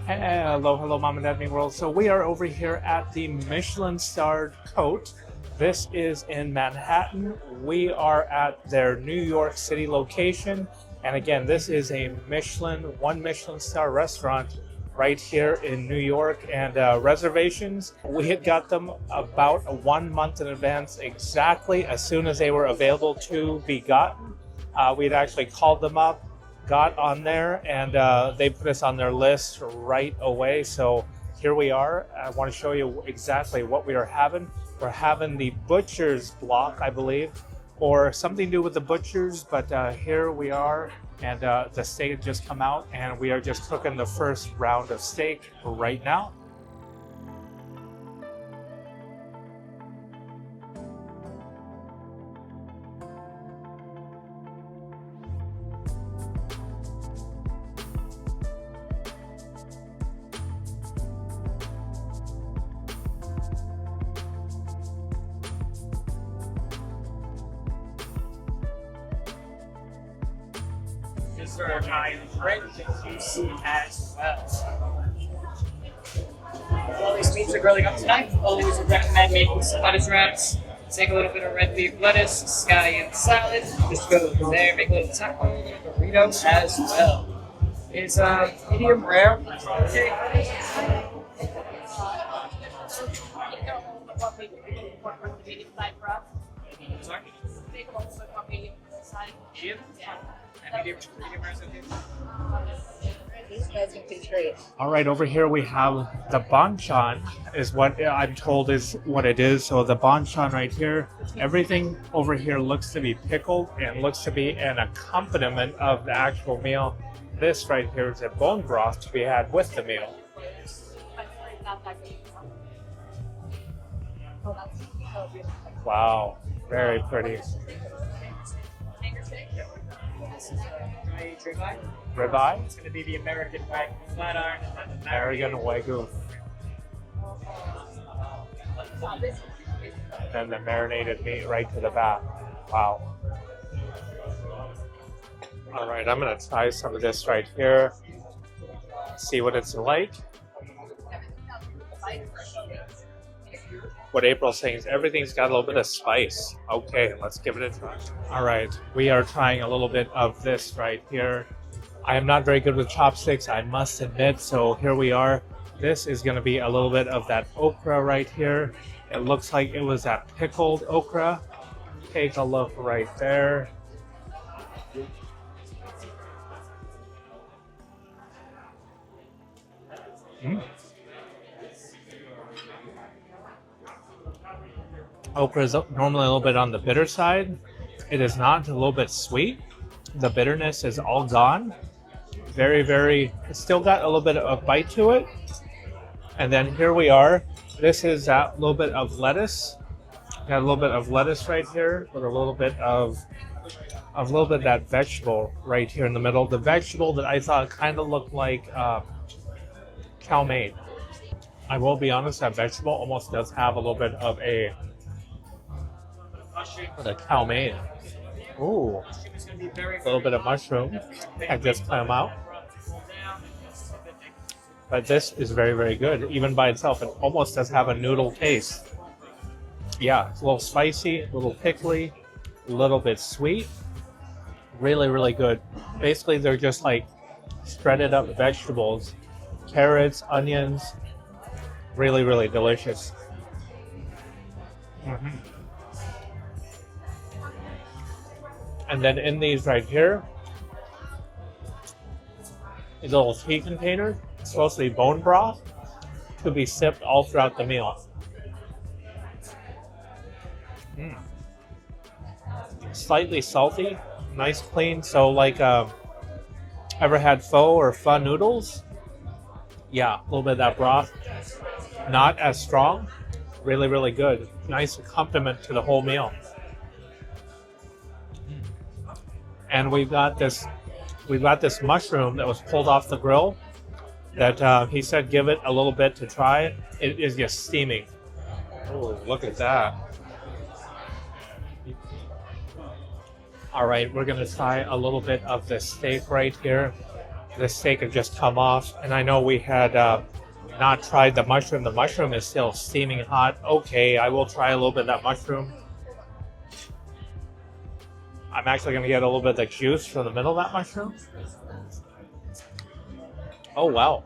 Hello, hello, Mom and Dad Mean World. So we are over here at the Michelin-starred Cote. This is in Manhattan. We are at their New York City location. And again, this is a one Michelin star restaurant right here in New York. And reservations, we had got them about 1 month in advance, exactly as soon as they were available to be gotten. We'd actually called them up, got on there, and they put us on their list right away. So here we are. I want to show you exactly what we are having. We're having the butcher's block, I believe, or something to do with the butchers, but here we are, and the steak had just come out, and we are just cooking the first round of steak right now. Just for Italian bread juicy as well. While these meats are grilling up tonight, always would recommend making some lettuce wraps. Take a little bit of red leaf lettuce, scallion salad, just go from there, make a little taco, burrito as well. It's medium rare. These guys can taste great. All right, over here we have the banchan, is what I'm told is what it is. So the banchan right here, everything over here looks to be pickled and looks to be an accompaniment of the actual meal. This right here is a bone broth to be had with the meal. Wow, very pretty. Ribeye? It's going to be the American Wagyu flat iron and then the American Wagyu. And then the marinated meat right to the back. Wow. All right, I'm going to try some of this right here. See what it's like. What April's saying is everything's got a little bit of spice. Okay, let's give it a try. All right, we are trying a little bit of this right here. I am not very good with chopsticks, I must admit, so here we are. This is going to be a little bit of that okra right here. It looks like it was that pickled okra. Take a look right there. Okra is normally a little bit on the bitter side. It is not, a little bit sweet. The bitterness is all gone. It's still got a little bit of bite to it. And then here we are. This is that little bit of lettuce. Got a little bit of lettuce right here with a little bit of that vegetable right here in the middle. The vegetable that I thought kind of looked like chow mein. I will be honest, that vegetable almost does have a little bit of a chow mein. Ooh, a little bit of mushroom. I just clam out. But this is very, very good. Even by itself, it almost does have a noodle taste. Yeah, it's a little spicy, a little pickly, a little bit sweet. Really, really good. Basically, they're just like shredded up vegetables, carrots, onions. Really, really delicious. And then in these right here is a little tea container. It's supposed to be bone broth to be sipped all throughout the meal. Slightly salty, nice clean. So like ever had pho or pho noodles? Yeah, a little bit of that broth. Not as strong. Really, really good. Nice accompaniment to the whole meal. And we've got this mushroom that was pulled off the grill that he said give it a little bit to try. It is just steaming. Oh, look at that. All right, we're gonna try a little bit of the steak right here. The steak had just come off, and I know we had not tried the mushroom. The mushroom is still steaming hot. Okay, I will try a little bit of that mushroom. I'm actually going to get a little bit of the juice from the middle of that mushroom. Oh, wow.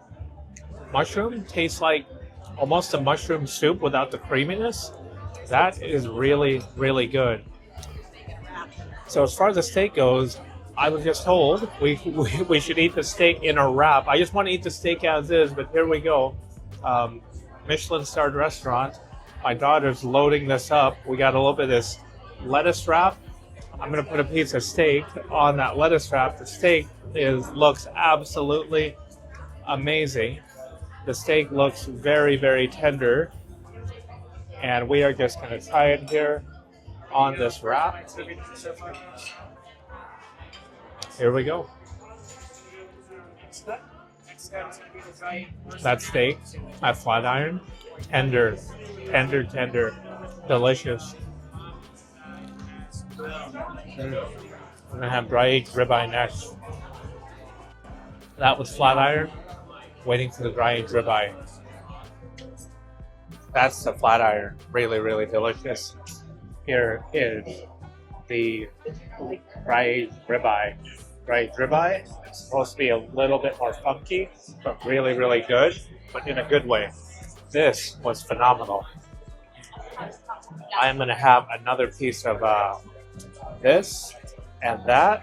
Mushroom tastes like almost a mushroom soup without the creaminess. That is really, really good. So as far as the steak goes, I was just told we should eat the steak in a wrap. I just want to eat the steak as is, but here we go. Michelin starred restaurant. My daughter's loading this up. We got a little bit of this lettuce wrap. I'm going to put a piece of steak on that lettuce wrap. The steak looks absolutely amazing. The steak looks very, very tender. And we are just going to try it here on this wrap. Here we go. That steak, that flat iron, tender, tender, tender, delicious. We're gonna have dry aged ribeye next. That was flat iron, waiting for the dry aged ribeye. That's the flat iron, really, really delicious. Here is the dry aged ribeye. Dry aged ribeye, it's supposed to be a little bit more funky, but really, really good, but in a good way. This was phenomenal. I am going to have another piece of this and that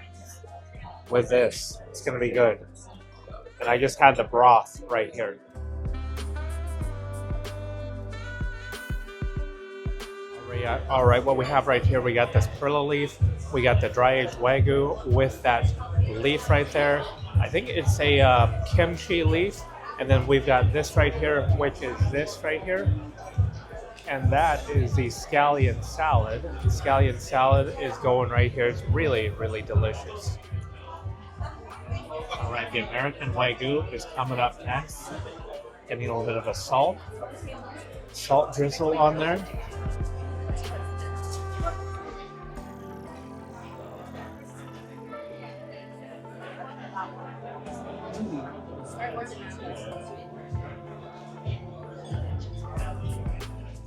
with this. It's going to be good. And I just had the broth right here. All right, what we have right here, we got this perla leaf. We got the dry aged wagyu with that leaf right there. I think it's a kimchi leaf. And then we've got this right here, which is this right here. And that is the scallion salad. The scallion salad is going right here. It's really, really delicious. All right, the American wagyu is coming up next. Getting a little bit of a salt drizzle on there.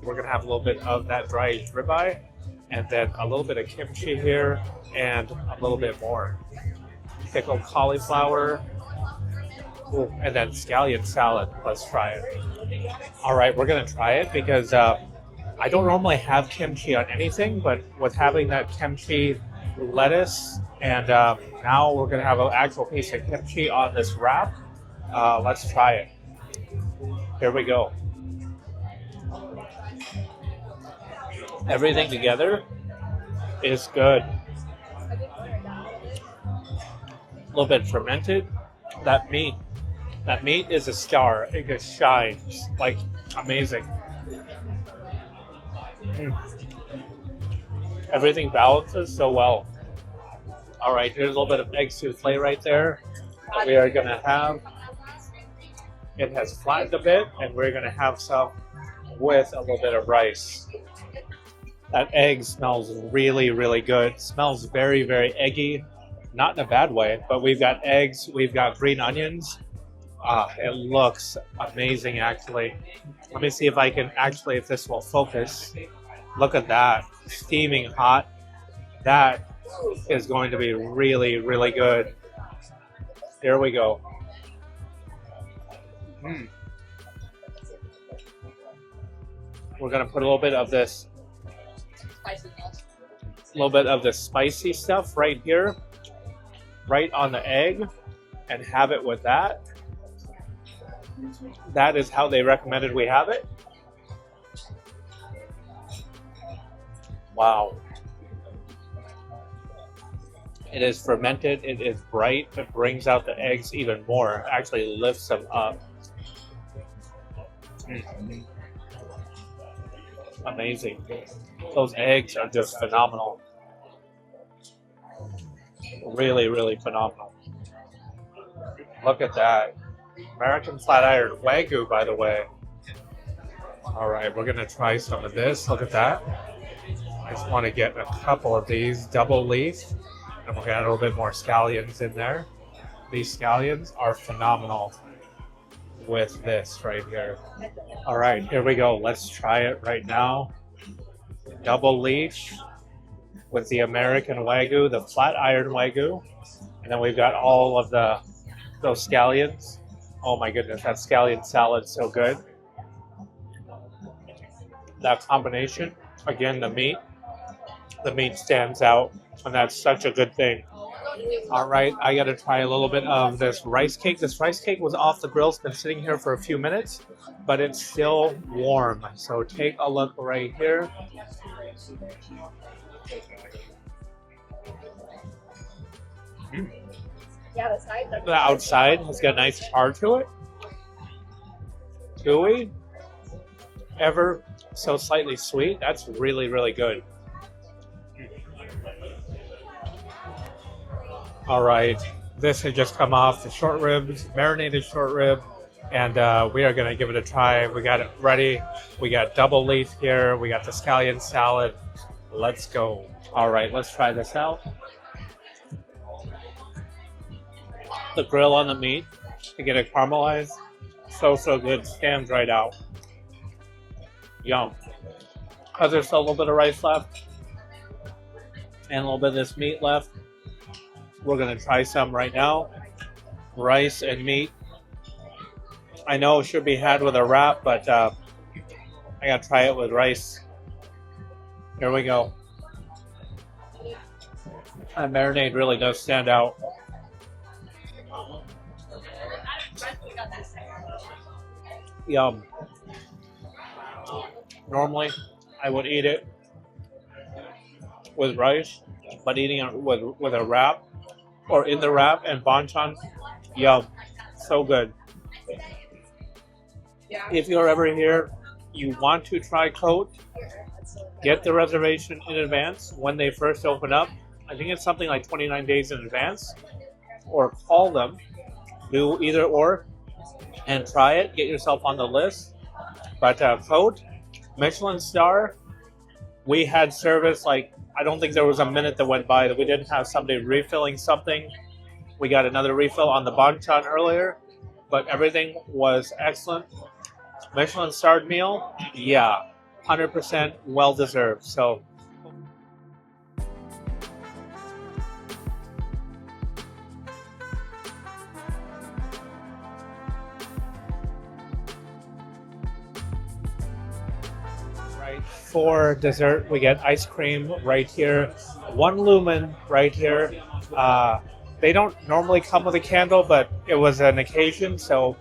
We're gonna have a little bit of that dry aged ribeye, and then a little bit of kimchi here, and a little bit more pickled cauliflower. Ooh, and then scallion salad. Let's try it. All right, we're gonna try it because I don't normally have kimchi on anything, but with having that kimchi lettuce, and now we're gonna have an actual piece of kimchi on this wrap. Let's try it. Here we go. Everything together is good. A little bit fermented. That meat is a star. It just shines like amazing. Everything balances so well. All right, here's a little bit of egg souffle right there that we are gonna have. It has flattened a bit, and we're gonna have some with a little bit of rice. That egg smells really, really good. Smells very, very eggy. Not in a bad way, but we've got eggs, we've got green onions. It looks amazing, actually. Let me see if I can if this will focus. Look at that, steaming hot. That is going to be really, really good. Here we go. We're gonna put a little bit of this spicy stuff right here, right on the egg, and have it with that. That is how they recommended we have it. Wow. It is fermented, it is bright, it brings out the eggs even more, actually lifts them up. Amazing. Those eggs are just phenomenal. Really, really phenomenal. Look at that. American flat iron wagyu, by the way. All right, we're gonna try some of this. Look at that. I just want to get a couple of these double leaf, and we're gonna add a little bit more scallions in there. These scallions are phenomenal with this right here. All right, here we go. Let's try it right now. Double leaf with the American Wagyu, the flat iron Wagyu. And then we've got all of those scallions. Oh my goodness, that scallion salad's so good. That combination, again, the meat stands out, and that's such a good thing. All right, I got to try a little bit of this rice cake. This rice cake was off the grill. It's been sitting here for a few minutes, but it's still warm. So take a look right here. Yeah, The outside has got a nice char to it. Chewy. Ever so slightly sweet. That's really, really good. All right, this had just come off the short ribs, marinated short rib, and we are going to give it a try. We got it ready. We got double leaf here. We got the scallion salad. Let's go. All right, let's try this out. The grill on the meat to get it caramelized. So good. Stands right out. Yum. Because there's still a little bit of rice left and a little bit of this meat left. We're going to try some right now. Rice and meat. I know it should be had with a wrap, but I got to try it with rice. Here we go. That marinade really does stand out. Yum. Normally, I would eat it with rice, but eating it with a wrap or in the wrap and banchan, yum. So good. If you're ever here, you want to try Cote, get the reservation in advance when they first open up. I think it's something like 29 days in advance, or call them, do either or, and try it, get yourself on the list. But Cote, Michelin star, we had service, like, I don't think there was a minute that went by that we didn't have somebody refilling something. We got another refill on the banchan earlier, but everything was excellent. Michelin starred meal, yeah, 100% well deserved. So for dessert, we get ice cream right here, 1 lumen right here. They don't normally come with a candle, but it was an occasion, so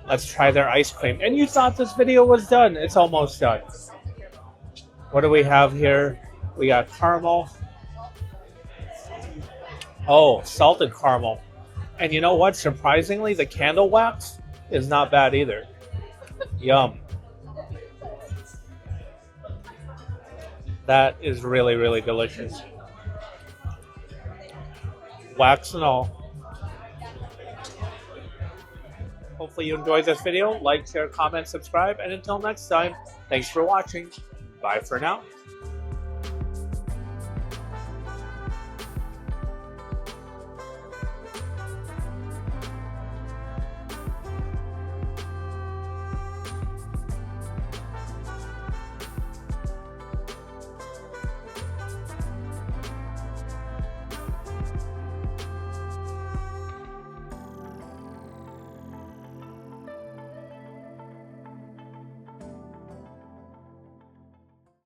let's try their ice cream. And you thought this video was done. It's almost done. What do we have here? We got caramel. Oh, salted caramel. And you know what? Surprisingly, the candle wax is not bad either. Yum. That is really, really delicious. Wax and all. Hopefully you enjoyed this video. Like, share, comment, subscribe, and until next time, thanks for watching. Bye for now.